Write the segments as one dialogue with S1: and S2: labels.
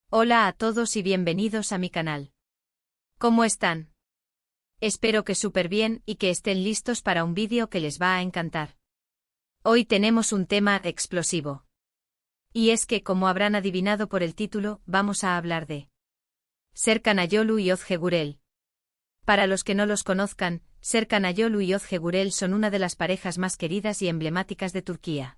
S1: Hola a todos y bienvenidos a mi canal. ¿Cómo están? Espero que súper bien y que estén listos para un vídeo que les va a encantar. Hoy tenemos un tema explosivo. Y es que, como habrán adivinado por el título, vamos a hablar de Serkan Ayolu y Özge Gürel. Para los que no los conozcan, Serkan Ayolu y Özge Gürel son una de las parejas más queridas y emblemáticas de Turquía.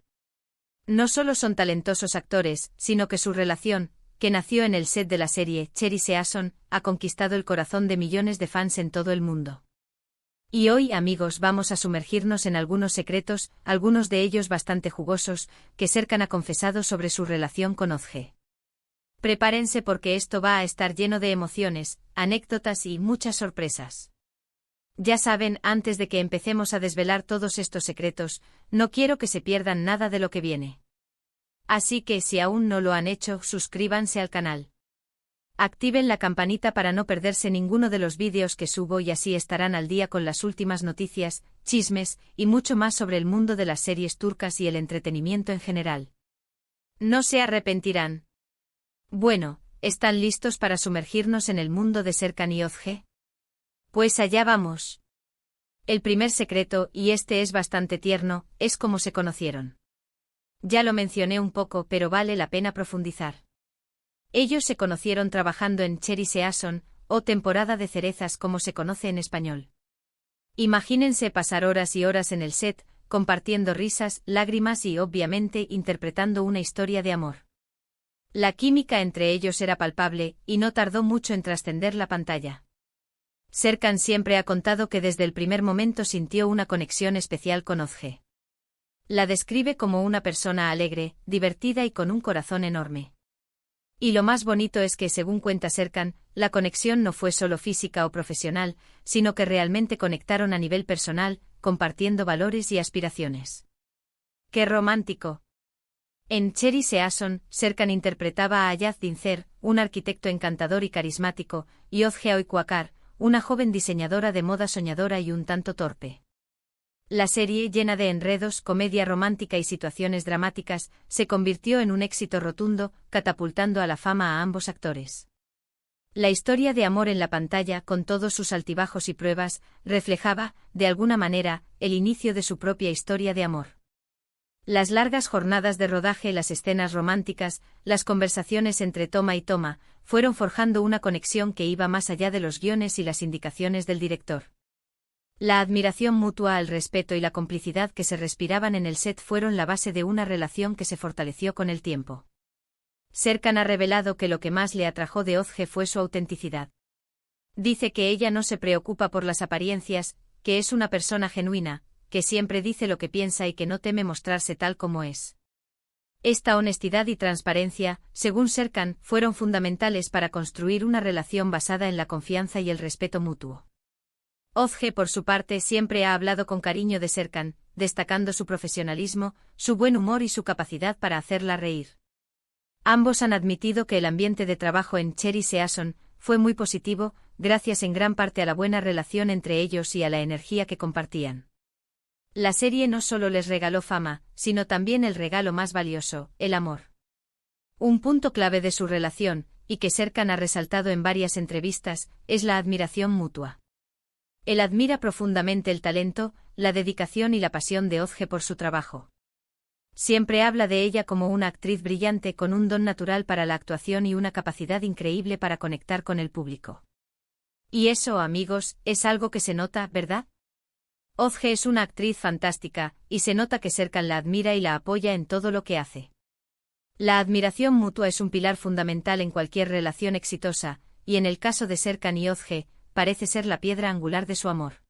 S1: No solo son talentosos actores, sino que su relación, que nació en el set de la serie Cherry Season, ha conquistado el corazón de millones de fans en todo el mundo. Y hoy, amigos, vamos a sumergirnos en algunos secretos, algunos de ellos bastante jugosos, que Serkan ha confesado sobre su relación con Özge. Prepárense porque esto va a estar lleno de emociones, anécdotas y muchas sorpresas. Ya saben, antes de que empecemos a desvelar todos estos secretos, no quiero que se pierdan nada de lo que viene. Así que si aún no lo han hecho, suscríbanse al canal. Activen la campanita para no perderse ninguno de los vídeos que subo y así estarán al día con las últimas noticias, chismes y mucho más sobre el mundo de las series turcas y el entretenimiento en general. No se arrepentirán. Bueno, ¿están listos para sumergirnos en el mundo de Serkan y Özge? Pues allá vamos. El primer secreto, y este es bastante tierno, es cómo se conocieron. Ya lo mencioné un poco, pero vale la pena profundizar. Ellos se conocieron trabajando en Cherry Season, o temporada de cerezas como se conoce en español. Imagínense pasar horas y horas en el set, compartiendo risas, lágrimas y obviamente interpretando una historia de amor. La química entre ellos era palpable, y no tardó mucho en trascender la pantalla. Serkan siempre ha contado que desde el primer momento sintió una conexión especial con Özge. La describe como una persona alegre, divertida y con un corazón enorme. Y lo más bonito es que, según cuenta Serkan, la conexión no fue solo física o profesional, sino que realmente conectaron a nivel personal, compartiendo valores y aspiraciones. ¡Qué romántico! En Cherry Season, Serkan interpretaba a Ayaz Dincer, un arquitecto encantador y carismático, y Özge Oykuakar, una joven diseñadora de moda soñadora y un tanto torpe. La serie, llena de enredos, comedia romántica y situaciones dramáticas, se convirtió en un éxito rotundo, catapultando a la fama a ambos actores. La historia de amor en la pantalla, con todos sus altibajos y pruebas, reflejaba, de alguna manera, el inicio de su propia historia de amor. Las largas jornadas de rodaje, las escenas románticas, las conversaciones entre toma y toma, fueron forjando una conexión que iba más allá de los guiones y las indicaciones del director. La admiración mutua, el respeto y la complicidad que se respiraban en el set fueron la base de una relación que se fortaleció con el tiempo. Serkan ha revelado que lo que más le atrajo de Özge fue su autenticidad. Dice que ella no se preocupa por las apariencias, que es una persona genuina, que siempre dice lo que piensa y que no teme mostrarse tal como es. Esta honestidad y transparencia, según Serkan, fueron fundamentales para construir una relación basada en la confianza y el respeto mutuo. Özge, por su parte, siempre ha hablado con cariño de Serkan, destacando su profesionalismo, su buen humor y su capacidad para hacerla reír. Ambos han admitido que el ambiente de trabajo en Cherry Season fue muy positivo, gracias en gran parte a la buena relación entre ellos y a la energía que compartían. La serie no solo les regaló fama, sino también el regalo más valioso, el amor. Un punto clave de su relación, y que Serkan ha resaltado en varias entrevistas, es la admiración mutua. Él admira profundamente el talento, la dedicación y la pasión de Özge por su trabajo. Siempre habla de ella como una actriz brillante con un don natural para la actuación y una capacidad increíble para conectar con el público. Y eso, amigos, es algo que se nota, ¿verdad? Özge es una actriz fantástica, y se nota que Serkan la admira y la apoya en todo lo que hace. La admiración mutua es un pilar fundamental en cualquier relación exitosa, y en el caso de Serkan y Özge, parece ser la piedra angular de su amor.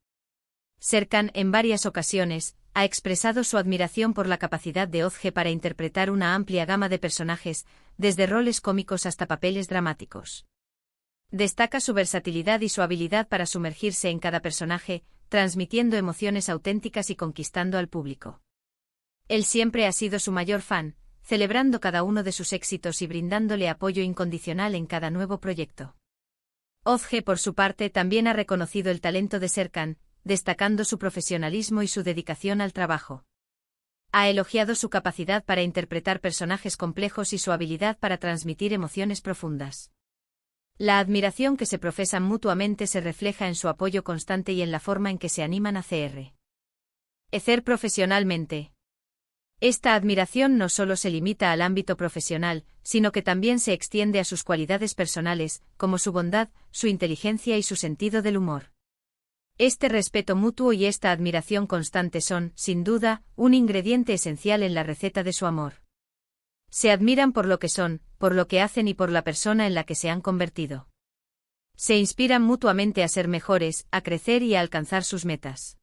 S1: Serkan, en varias ocasiones, ha expresado su admiración por la capacidad de Özge para interpretar una amplia gama de personajes, desde roles cómicos hasta papeles dramáticos. Destaca su versatilidad y su habilidad para sumergirse en cada personaje, transmitiendo emociones auténticas y conquistando al público. Él siempre ha sido su mayor fan, celebrando cada uno de sus éxitos y brindándole apoyo incondicional en cada nuevo proyecto. Özge, por su parte, también ha reconocido el talento de Serkan, destacando su profesionalismo y su dedicación al trabajo. Ha elogiado su capacidad para interpretar personajes complejos y su habilidad para transmitir emociones profundas. La admiración que se profesan mutuamente se refleja en su apoyo constante y en la forma en que se animan a crecer profesionalmente. Esta admiración no solo se limita al ámbito profesional, sino que también se extiende a sus cualidades personales, como su bondad, su inteligencia y su sentido del humor. Este respeto mutuo y esta admiración constante son, sin duda, un ingrediente esencial en la receta de su amor. Se admiran por lo que son, por lo que hacen y por la persona en la que se han convertido. Se inspiran mutuamente a ser mejores, a crecer y a alcanzar sus metas.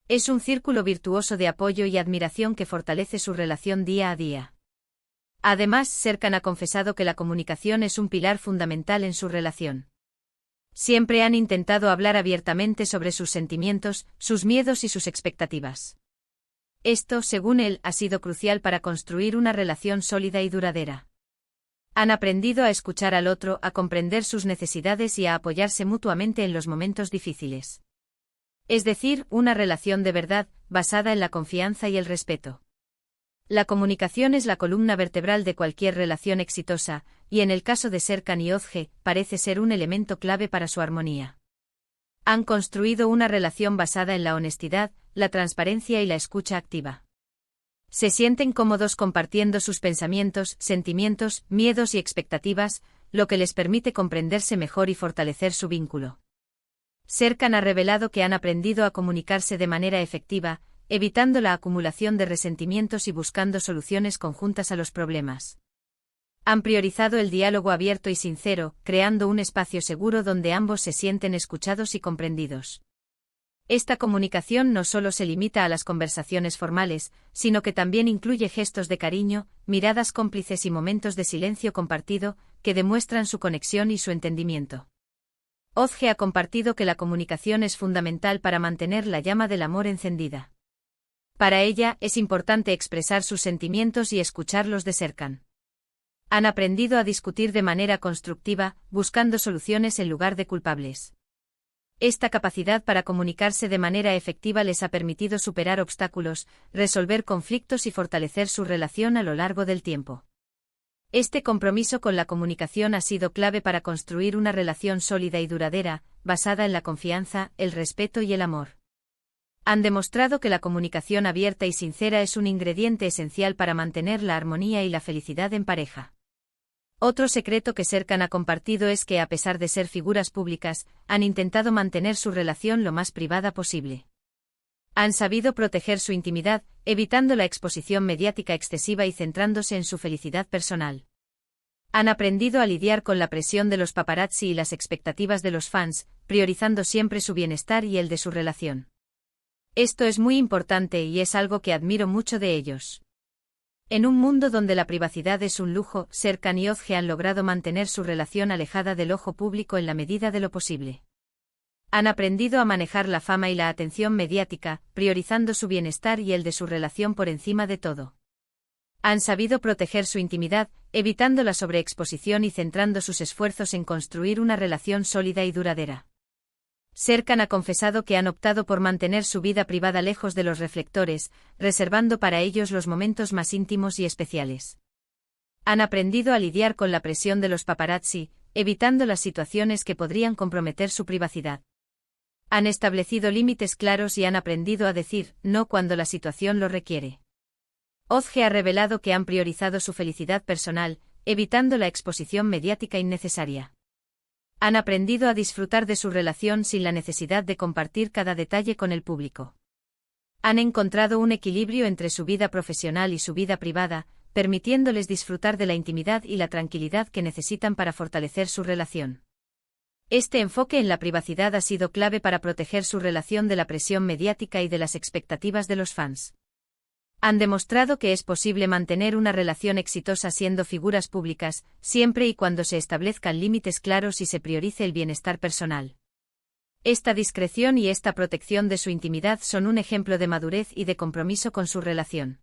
S1: Es un círculo virtuoso de apoyo y admiración que fortalece su relación día a día. Además, Serkan ha confesado que la comunicación es un pilar fundamental en su relación. Siempre han intentado hablar abiertamente sobre sus sentimientos, sus miedos y sus expectativas. Esto, según él, ha sido crucial para construir una relación sólida y duradera. Han aprendido a escuchar al otro, a comprender sus necesidades y a apoyarse mutuamente en los momentos difíciles. Es decir, una relación de verdad, basada en la confianza y el respeto. La comunicación es la columna vertebral de cualquier relación exitosa, y en el caso de Serkan y Özge, parece ser un elemento clave para su armonía. Han construido una relación basada en la honestidad, la transparencia y la escucha activa. Se sienten cómodos compartiendo sus pensamientos, sentimientos, miedos y expectativas, lo que les permite comprenderse mejor y fortalecer su vínculo. Serkan ha revelado que han aprendido a comunicarse de manera efectiva, evitando la acumulación de resentimientos y buscando soluciones conjuntas a los problemas. Han priorizado el diálogo abierto y sincero, creando un espacio seguro donde ambos se sienten escuchados y comprendidos. Esta comunicación no solo se limita a las conversaciones formales, sino que también incluye gestos de cariño, miradas cómplices y momentos de silencio compartido, que demuestran su conexión y su entendimiento. Özge ha compartido que la comunicación es fundamental para mantener la llama del amor encendida. Para ella, es importante expresar sus sentimientos y escucharlos de Serkan. Han aprendido a discutir de manera constructiva, buscando soluciones en lugar de culpables. Esta capacidad para comunicarse de manera efectiva les ha permitido superar obstáculos, resolver conflictos y fortalecer su relación a lo largo del tiempo. Este compromiso con la comunicación ha sido clave para construir una relación sólida y duradera, basada en la confianza, el respeto y el amor. Han demostrado que la comunicación abierta y sincera es un ingrediente esencial para mantener la armonía y la felicidad en pareja. Otro secreto que Serkan ha compartido es que, a pesar de ser figuras públicas, han intentado mantener su relación lo más privada posible. Han sabido proteger su intimidad, evitando la exposición mediática excesiva y centrándose en su felicidad personal. Han aprendido a lidiar con la presión de los paparazzi y las expectativas de los fans, priorizando siempre su bienestar y el de su relación. Esto es muy importante y es algo que admiro mucho de ellos. En un mundo donde la privacidad es un lujo, Serkan y Özge han logrado mantener su relación alejada del ojo público en la medida de lo posible. Han aprendido a manejar la fama y la atención mediática, priorizando su bienestar y el de su relación por encima de todo. Han sabido proteger su intimidad, evitando la sobreexposición y centrando sus esfuerzos en construir una relación sólida y duradera. Serkan ha confesado que han optado por mantener su vida privada lejos de los reflectores, reservando para ellos los momentos más íntimos y especiales. Han aprendido a lidiar con la presión de los paparazzi, evitando las situaciones que podrían comprometer su privacidad. Han establecido límites claros y han aprendido a decir no cuando la situación lo requiere. Özge ha revelado que han priorizado su felicidad personal, evitando la exposición mediática innecesaria. Han aprendido a disfrutar de su relación sin la necesidad de compartir cada detalle con el público. Han encontrado un equilibrio entre su vida profesional y su vida privada, permitiéndoles disfrutar de la intimidad y la tranquilidad que necesitan para fortalecer su relación. Este enfoque en la privacidad ha sido clave para proteger su relación de la presión mediática y de las expectativas de los fans. Han demostrado que es posible mantener una relación exitosa siendo figuras públicas, siempre y cuando se establezcan límites claros y se priorice el bienestar personal. Esta discreción y esta protección de su intimidad son un ejemplo de madurez y de compromiso con su relación.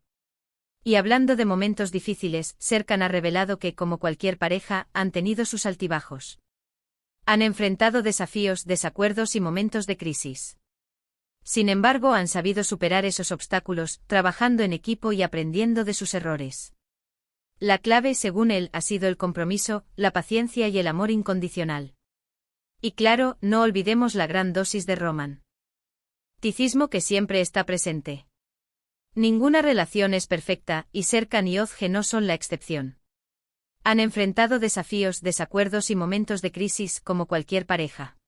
S1: Y hablando de momentos difíciles, Serkan ha revelado que, como cualquier pareja, han tenido sus altibajos. Han enfrentado desafíos, desacuerdos y momentos de crisis. Sin embargo, han sabido superar esos obstáculos, trabajando en equipo y aprendiendo de sus errores. La clave, según él, ha sido el compromiso, la paciencia y el amor incondicional. Y claro, no olvidemos la gran dosis de romanticismo que siempre está presente. Ninguna relación es perfecta, y Serkan y Özge no son la excepción. Han enfrentado desafíos, desacuerdos y momentos de crisis como cualquier pareja.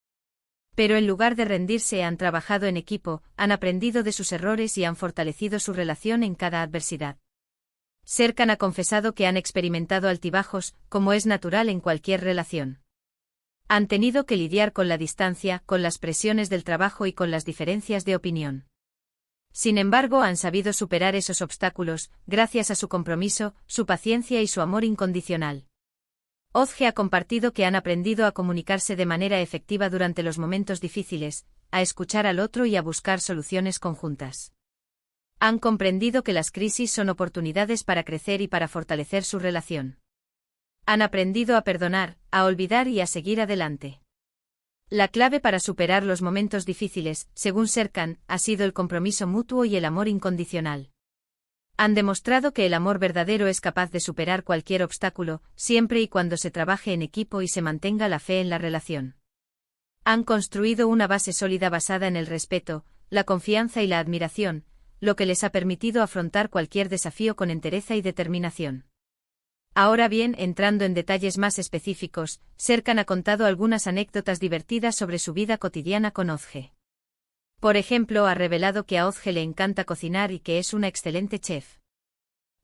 S1: Pero en lugar de rendirse, han trabajado en equipo, han aprendido de sus errores y han fortalecido su relación en cada adversidad. Serkan ha confesado que han experimentado altibajos, como es natural en cualquier relación. Han tenido que lidiar con la distancia, con las presiones del trabajo y con las diferencias de opinión. Sin embargo, han sabido superar esos obstáculos, gracias a su compromiso, su paciencia y su amor incondicional. Özge ha compartido que han aprendido a comunicarse de manera efectiva durante los momentos difíciles, a escuchar al otro y a buscar soluciones conjuntas. Han comprendido que las crisis son oportunidades para crecer y para fortalecer su relación. Han aprendido a perdonar, a olvidar y a seguir adelante. La clave para superar los momentos difíciles, según Serkan, ha sido el compromiso mutuo y el amor incondicional. Han demostrado que el amor verdadero es capaz de superar cualquier obstáculo, siempre y cuando se trabaje en equipo y se mantenga la fe en la relación. Han construido una base sólida basada en el respeto, la confianza y la admiración, lo que les ha permitido afrontar cualquier desafío con entereza y determinación. Ahora bien, entrando en detalles más específicos, Serkan ha contado algunas anécdotas divertidas sobre su vida cotidiana con Özge. Por ejemplo, ha revelado que a Özge le encanta cocinar y que es una excelente chef.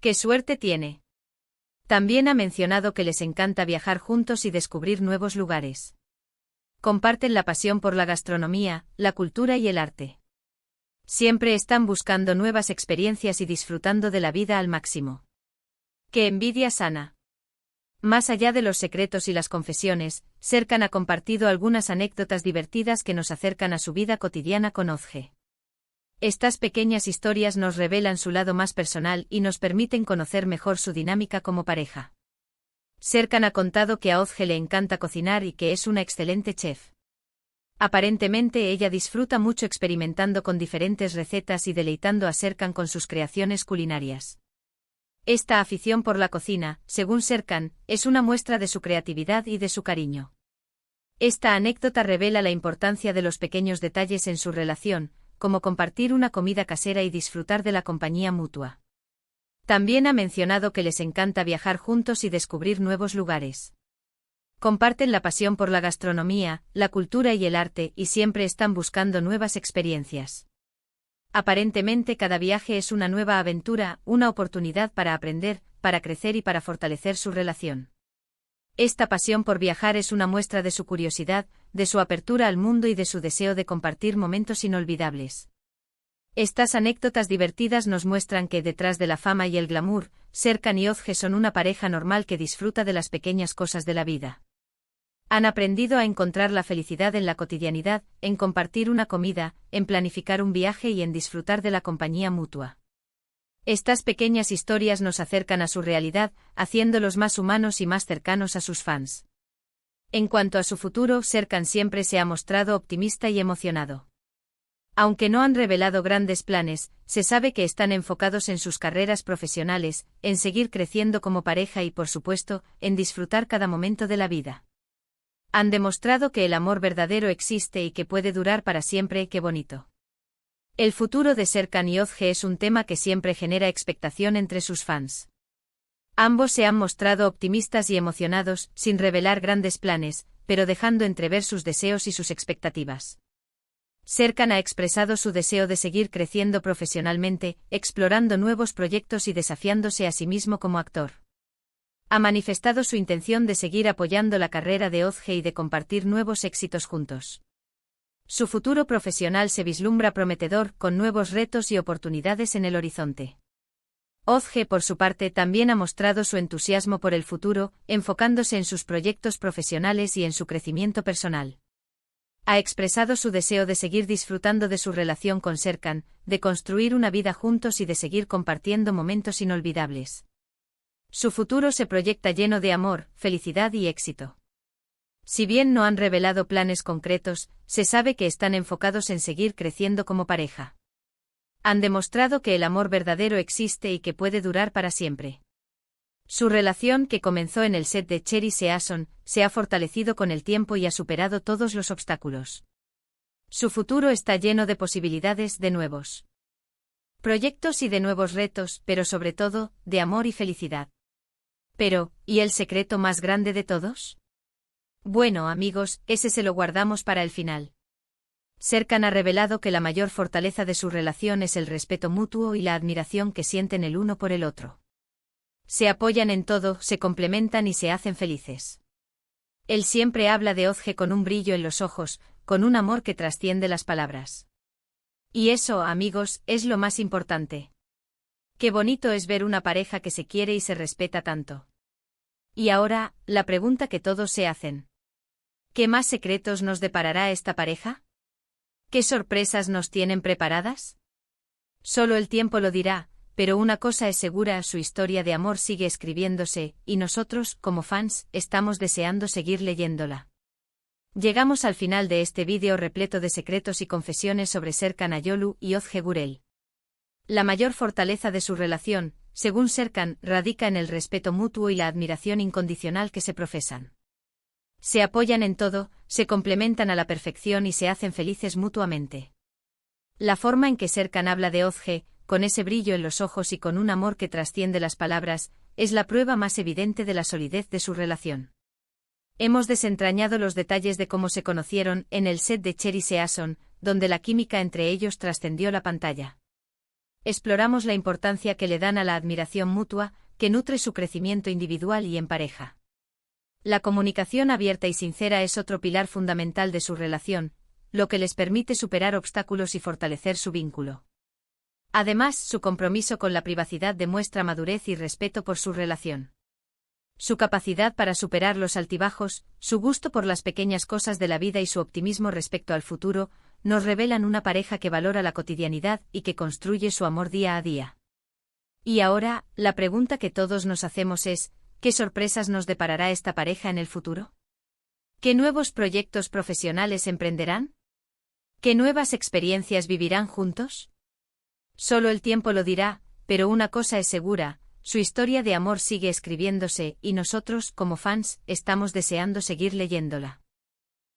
S1: ¡Qué suerte tiene! También ha mencionado que les encanta viajar juntos y descubrir nuevos lugares. Comparten la pasión por la gastronomía, la cultura y el arte. Siempre están buscando nuevas experiencias y disfrutando de la vida al máximo. ¡Qué envidia sana! Más allá de los secretos y las confesiones, Serkan ha compartido algunas anécdotas divertidas que nos acercan a su vida cotidiana con Özge. Estas pequeñas historias nos revelan su lado más personal y nos permiten conocer mejor su dinámica como pareja. Serkan ha contado que a Özge le encanta cocinar y que es una excelente chef. Aparentemente ella disfruta mucho experimentando con diferentes recetas y deleitando a Serkan con sus creaciones culinarias. Esta afición por la cocina, según Serkan, es una muestra de su creatividad y de su cariño. Esta anécdota revela la importancia de los pequeños detalles en su relación, como compartir una comida casera y disfrutar de la compañía mutua. También ha mencionado que les encanta viajar juntos y descubrir nuevos lugares. Comparten la pasión por la gastronomía, la cultura y el arte y siempre están buscando nuevas experiencias. Aparentemente cada viaje es una nueva aventura, una oportunidad para aprender, para crecer y para fortalecer su relación. Esta pasión por viajar es una muestra de su curiosidad, de su apertura al mundo y de su deseo de compartir momentos inolvidables. Estas anécdotas divertidas nos muestran que detrás de la fama y el glamour, Serkan y Özge son una pareja normal que disfruta de las pequeñas cosas de la vida. Han aprendido a encontrar la felicidad en la cotidianidad, en compartir una comida, en planificar un viaje y en disfrutar de la compañía mutua. Estas pequeñas historias nos acercan a su realidad, haciéndolos más humanos y más cercanos a sus fans. En cuanto a su futuro, Serkan siempre se ha mostrado optimista y emocionado. Aunque no han revelado grandes planes, se sabe que están enfocados en sus carreras profesionales, en seguir creciendo como pareja y, por supuesto, en disfrutar cada momento de la vida. Han demostrado que el amor verdadero existe y que puede durar para siempre. ¡Qué bonito! El futuro de Serkan y Özge es un tema que siempre genera expectación entre sus fans. Ambos se han mostrado optimistas y emocionados, sin revelar grandes planes, pero dejando entrever sus deseos y sus expectativas. Serkan ha expresado su deseo de seguir creciendo profesionalmente, explorando nuevos proyectos y desafiándose a sí mismo como actor. Ha manifestado su intención de seguir apoyando la carrera de Özge y de compartir nuevos éxitos juntos. Su futuro profesional se vislumbra prometedor, con nuevos retos y oportunidades en el horizonte. Özge, por su parte, también ha mostrado su entusiasmo por el futuro, enfocándose en sus proyectos profesionales y en su crecimiento personal. Ha expresado su deseo de seguir disfrutando de su relación con Serkan, de construir una vida juntos y de seguir compartiendo momentos inolvidables. Su futuro se proyecta lleno de amor, felicidad y éxito. Si bien no han revelado planes concretos, se sabe que están enfocados en seguir creciendo como pareja. Han demostrado que el amor verdadero existe y que puede durar para siempre. Su relación, que comenzó en el set de Cherry Season, se ha fortalecido con el tiempo y ha superado todos los obstáculos. Su futuro está lleno de posibilidades, de nuevos proyectos y de nuevos retos, pero sobre todo, de amor y felicidad. Pero, ¿y el secreto más grande de todos? Bueno, amigos, ese se lo guardamos para el final. Serkan ha revelado que la mayor fortaleza de su relación es el respeto mutuo y la admiración que sienten el uno por el otro. Se apoyan en todo, se complementan y se hacen felices. Él siempre habla de Ozge con un brillo en los ojos, con un amor que trasciende las palabras. Y eso, amigos, es lo más importante. Qué bonito es ver una pareja que se quiere y se respeta tanto. Y ahora, la pregunta que todos se hacen. ¿Qué más secretos nos deparará esta pareja? ¿Qué sorpresas nos tienen preparadas? Solo el tiempo lo dirá, pero una cosa es segura, su historia de amor sigue escribiéndose, y nosotros, como fans, estamos deseando seguir leyéndola. Llegamos al final de este vídeo repleto de secretos y confesiones sobre Serkan Ayolu y Ozge Gürel. La mayor fortaleza de su relación, según Serkan, radica en el respeto mutuo y la admiración incondicional que se profesan. Se apoyan en todo, se complementan a la perfección y se hacen felices mutuamente. La forma en que Serkan habla de Ozge, con ese brillo en los ojos y con un amor que trasciende las palabras, es la prueba más evidente de la solidez de su relación. Hemos desentrañado los detalles de cómo se conocieron en el set de Cherry Season, donde la química entre ellos trascendió la pantalla. Exploramos la importancia que le dan a la admiración mutua, que nutre su crecimiento individual y en pareja. La comunicación abierta y sincera es otro pilar fundamental de su relación, lo que les permite superar obstáculos y fortalecer su vínculo. Además, su compromiso con la privacidad demuestra madurez y respeto por su relación. Su capacidad para superar los altibajos, su gusto por las pequeñas cosas de la vida y su optimismo respecto al futuro, nos revelan una pareja que valora la cotidianidad y que construye su amor día a día. Y ahora, la pregunta que todos nos hacemos es, ¿qué sorpresas nos deparará esta pareja en el futuro? ¿Qué nuevos proyectos profesionales emprenderán? ¿Qué nuevas experiencias vivirán juntos? Solo el tiempo lo dirá, pero una cosa es segura, su historia de amor sigue escribiéndose y nosotros, como fans, estamos deseando seguir leyéndola.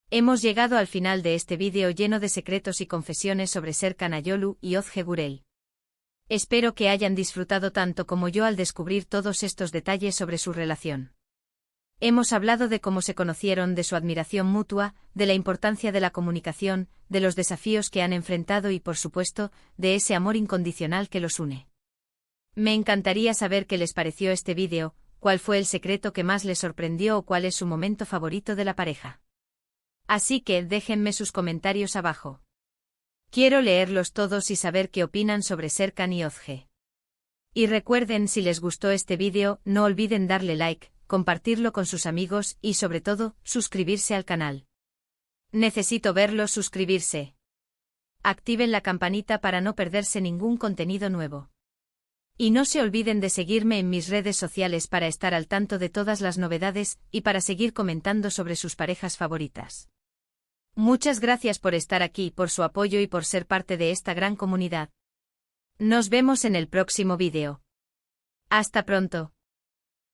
S1: Hemos llegado al final de este vídeo lleno de secretos y confesiones sobre Serkan Ayolu y Ozge Gürel. Espero que hayan disfrutado tanto como yo al descubrir todos estos detalles sobre su relación. Hemos hablado de cómo se conocieron, de su admiración mutua, de la importancia de la comunicación, de los desafíos que han enfrentado y, por supuesto, de ese amor incondicional que los une. Me encantaría saber qué les pareció este vídeo, cuál fue el secreto que más les sorprendió o cuál es su momento favorito de la pareja. Así que déjenme sus comentarios abajo. Quiero leerlos todos y saber qué opinan sobre Serkan y Ozge. Y recuerden, si les gustó este vídeo, no olviden darle like, compartirlo con sus amigos y, sobre todo, suscribirse al canal. Necesito verlos suscribirse. Activen la campanita para no perderse ningún contenido nuevo. Y no se olviden de seguirme en mis redes sociales para estar al tanto de todas las novedades y para seguir comentando sobre sus parejas favoritas. Muchas gracias por estar aquí, por su apoyo y por ser parte de esta gran comunidad. Nos vemos en el próximo vídeo. Hasta pronto.